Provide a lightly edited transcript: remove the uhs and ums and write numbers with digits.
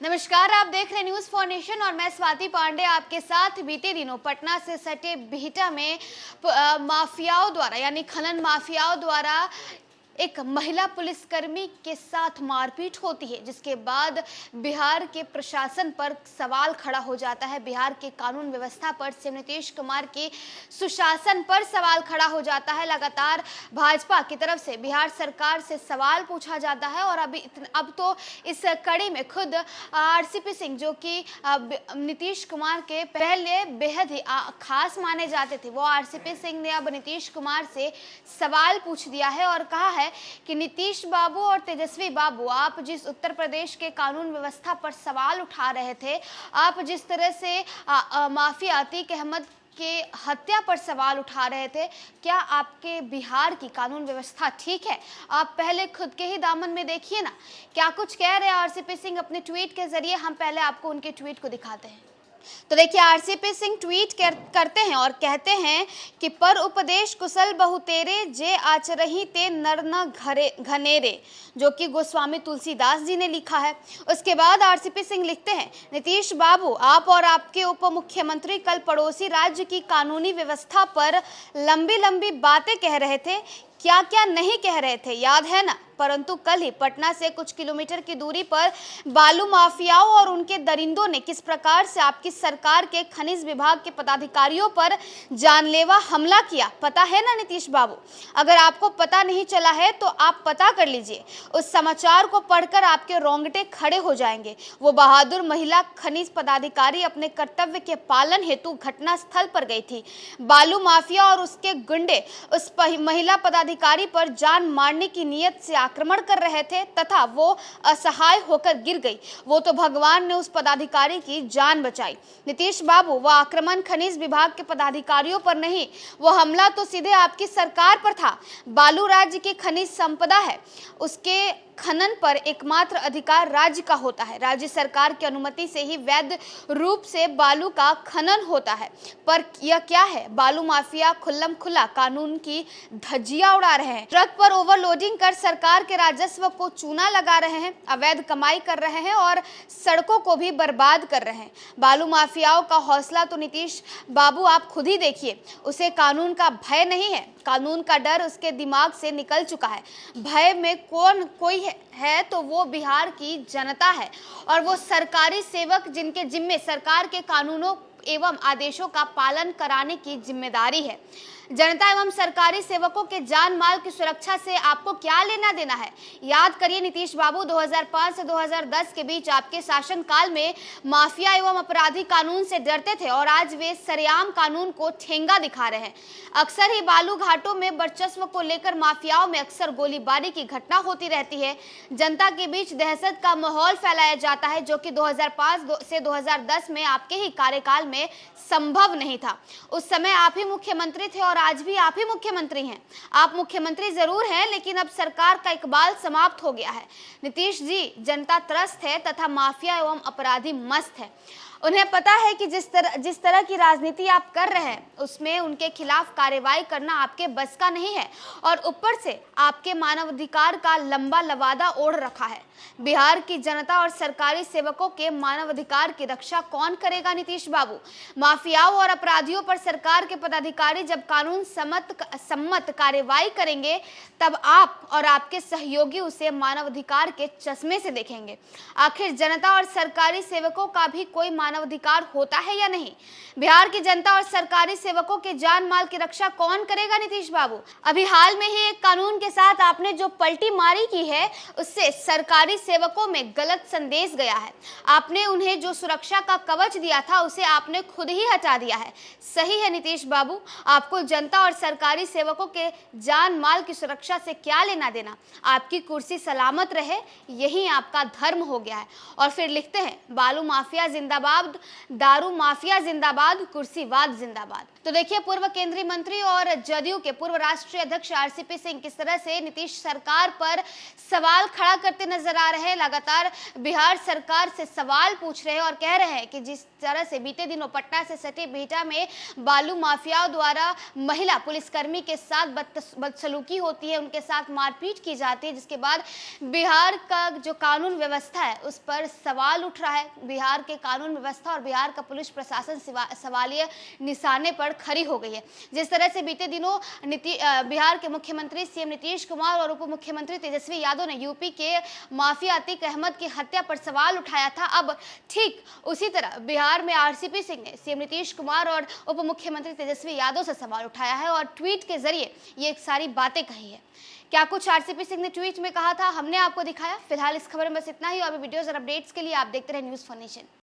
नमस्कार, आप देख रहे हैं न्यूज फॉर नेशन और मैं स्वाति पांडे आपके साथ। बीते दिनों पटना से सटे बिहटा में माफियाओं द्वारा यानी खनन माफियाओं द्वारा एक महिला पुलिसकर्मी के साथ मारपीट होती है, जिसके बाद बिहार के प्रशासन पर सवाल खड़ा हो जाता है। बिहार के कानून व्यवस्था पर सीएम नीतीश कुमार के सुशासन पर सवाल खड़ा हो जाता है। लगातार भाजपा की तरफ से बिहार सरकार से सवाल पूछा जाता है और अब तो इस कड़ी में खुद आरसीपी सिंह, जो कि नीतीश कुमार के पहले बेहद ही खास माने जाते थे, वो आरसीपी सिंह ने अब नीतीश कुमार से सवाल पूछ दिया है और कहा है कि नीतीश बाबू और तेजस्वी बाबू, आप जिस उत्तर प्रदेश के कानून व्यवस्था पर सवाल उठा रहे थे, आप जिस तरह से माफिया अतीक अहमद के हत्या पर सवाल उठा रहे थे, क्या आपके बिहार की कानून व्यवस्था ठीक है? आप पहले खुद के ही दामन में देखिए ना, क्या कुछ कह रहे हैं आरसीपी सिंह अपने ट्वीट के जरिए। हम पहले आपको उनके ट्वीट को दिखाते हैं। तो देखिए, आरसीपी सिंह ट्वीट करते हैं और कहते हैं कि पर उपदेश कुशल बहु तेरे, जे आचरही ते नर न घनेरे, जो कि गोस्वामी तुलसीदास जी ने लिखा है। उसके बाद आरसीपी सिंह लिखते हैं, नीतीश बाबू, आप और आपके उप मुख्यमंत्री कल पड़ोसी राज्य की कानूनी व्यवस्था पर लंबी लंबी बातें कह रहे थे, क्या क्या नहीं कह रहे थे, याद है ना? परंतु कल ही पटना से कुछ किलोमीटर की दूरी पर बालू माफियाओं और उनके दरिंदों ने किस प्रकार से आपकी सरकार के खनिज विभाग के पदाधिकारियों पर जानलेवा हमला किया, पता है ना नीतीश बाबू? अगर आपको पता नहीं चला है तो आप पता कर लीजिए। उस समाचार को पढ़कर आपके रोंगटे खड़े हो जाएंगे। वो बहादुर महिला खनिज पदाधिकारी अपने कर्तव्य के पालन हेतु घटना स्थल पर गई थी। बालू माफिया और उसके गुंडे उस महिला पदाधिकारी पर जान मारने की नियत से आक्रमण कर रहे थे तथा वो असहाय होकर गिर गई। वो तो भगवान ने उस पदाधिकारी की जान बचाई। नीतीश बाबू, वो आक्रमण खनिज विभाग के पदाधिकारियों पर नहीं, वो हमला तो सीधे आपकी सरकार पर था। बालू राज्य की खनिज संपदा है, उसके खनन पर एकमात्र अधिकार राज्य का होता है। राज्य सरकार की अनुमति से ही वैध रूप से बालू का खनन होता है। पर यह क्या है? बालू माफिया खुल्लम खुला कानून की धज्जियां उड़ा रहे हैं, ट्रक पर ओवरलोडिंग कर सरकार के राजस्व को चूना लगा रहे हैं, अवैध कमाई कर रहे हैं और सड़कों को भी बर्बाद कर रहे हैं। बालू माफियाओं का हौसला तो नीतीश बाबू आप खुद ही देखिए। उसे कानून का भय नहीं है, कानून का डर उसके दिमाग से निकल चुका है। भय में कोई है तो वो बिहार की जनता है और वो सरकारी सेवक जिनके जिम्मे सरकार के कानूनों एवं आदेशों का पालन कराने की जिम्मेदारी है। जनता एवं सरकारी सेवकों के जान माल की सुरक्षा से आपको क्या लेना देना है? याद करिए नीतीश बाबू, 2005 से 2010 के बीच आपके शासनकाल में माफिया एवं अपराधी कानून से डरते थे और आज वे सरेआम कानून को ठेंगा दिखा रहे हैं। अक्सर ही बालू घाटों में वर्चस्व को लेकर माफियाओं में अक्सर गोलीबारी की घटना होती रहती है। जनता के बीच दहशत का माहौल फैलाया जाता है, जो कि 2005 से 2010 में आपके ही कार्यकाल में संभव नहीं था। उस समय आप ही मुख्यमंत्री थे और आज भी आप ही मुख्यमंत्री हैं। आप मुख्यमंत्री जरूर हैं, लेकिन अब सरकार का इकबाल समाप्त हो गया है। नीतीश जी, जनता त्रस्त है तथा माफिया एवं अपराधी मस्त है। उन्हें पता है कि जिस तरह की राजनीति आप कर रहे हैं उसमें उनके खिलाफ कार्रवाई करना आपके बस का नहीं है और ऊपर से आपके मानवाधिकार का लंबा लवादा ओढ़ रखा है। बिहार की जनता और सरकारी सेवकों के मानवाधिकार की रक्षा कौन करेगा नीतीश बाबू? माफियाओं और अपराधियों पर सरकार के पदाधिकारी जब कानून सम्मत कार्रवाई करेंगे तब आप और आपके सहयोगी उसे मानवाधिकार के चश्मे से देखेंगे। आखिर जनता और सरकारी सेवकों का भी कोई मानवाधिकार होता है या नहीं? बिहार की जनता और सरकारी सेवकों के जान माल की रक्षा कौन करेगा नीतीश बाबू? अभी हाल में ही एक कानून के साथ आपने जो पलटी मारी की है, उससे सरकारी सेवकों में गलत संदेश गया है। आपने उन्हें जो सुरक्षा का कवच दिया था उसे आपने खुद ही हटा दिया है। सही है नीतीश बाबू, आपको जनता और सरकारी सेवकों के जान माल की सुरक्षा से क्या लेना देना? आपकी कुर्सी सलामत रहे, यही आपका धर्म हो गया है। और फिर लिखते हैं, बालू माफिया जिंदाबाद, दारू माफिया जिंदाबाद, कुर्सीवाद जिंदाबाद। तो देखिए, पूर्व केंद्रीय मंत्री और जदयू के पूर्व राष्ट्रीय अध्यक्ष आरसीपी सिंह किस तरह से नीतीश सरकार पर सवाल खड़ा करते नजर आ रहे हैं। लगातार बिहार सरकार से सवाल पूछ रहे हैं और कह रहे हैं कि जिस तरह से बीते दिनों पटना से सटे बिहटा में बालू माफियाओं द्वारा महिला पुलिसकर्मी के साथ बदसलूकी होती है, उनके साथ मारपीट की जाती है, जिसके बाद बिहार का जो कानून व्यवस्था है उस पर सवाल उठ रहा है। बिहार के कानून व्यवस्था और बिहार का पुलिस प्रशासन सवालिया निशाने पर खड़ी हो गई है। जिस तरह से बीते दिनों बिहार के मुख्यमंत्री सीएम नीतीश कुमार और उप मुख्यमंत्री तेजस्वी यादव ने यूपी के माफिया अतीक अहमद की हत्या पर सवाल उठाया था, अब ठीक उसी तरह बिहार में आरसीपी सिंह ने सीएम नीतीश कुमार और उप मुख्यमंत्री तेजस्वी यादव से सवाल उठाया है और ट्वीट के जरिए ये सारी बातें कही है। क्या कुछ आरसीपी सिंह ने ट्वीट में कहा था, हमने आपको दिखाया। फिलहाल इस खबर में बस इतना ही और भी वीडियोस और अपडेट्स के लिए आप देखते रहे न्यूज़ फॉर नेशन।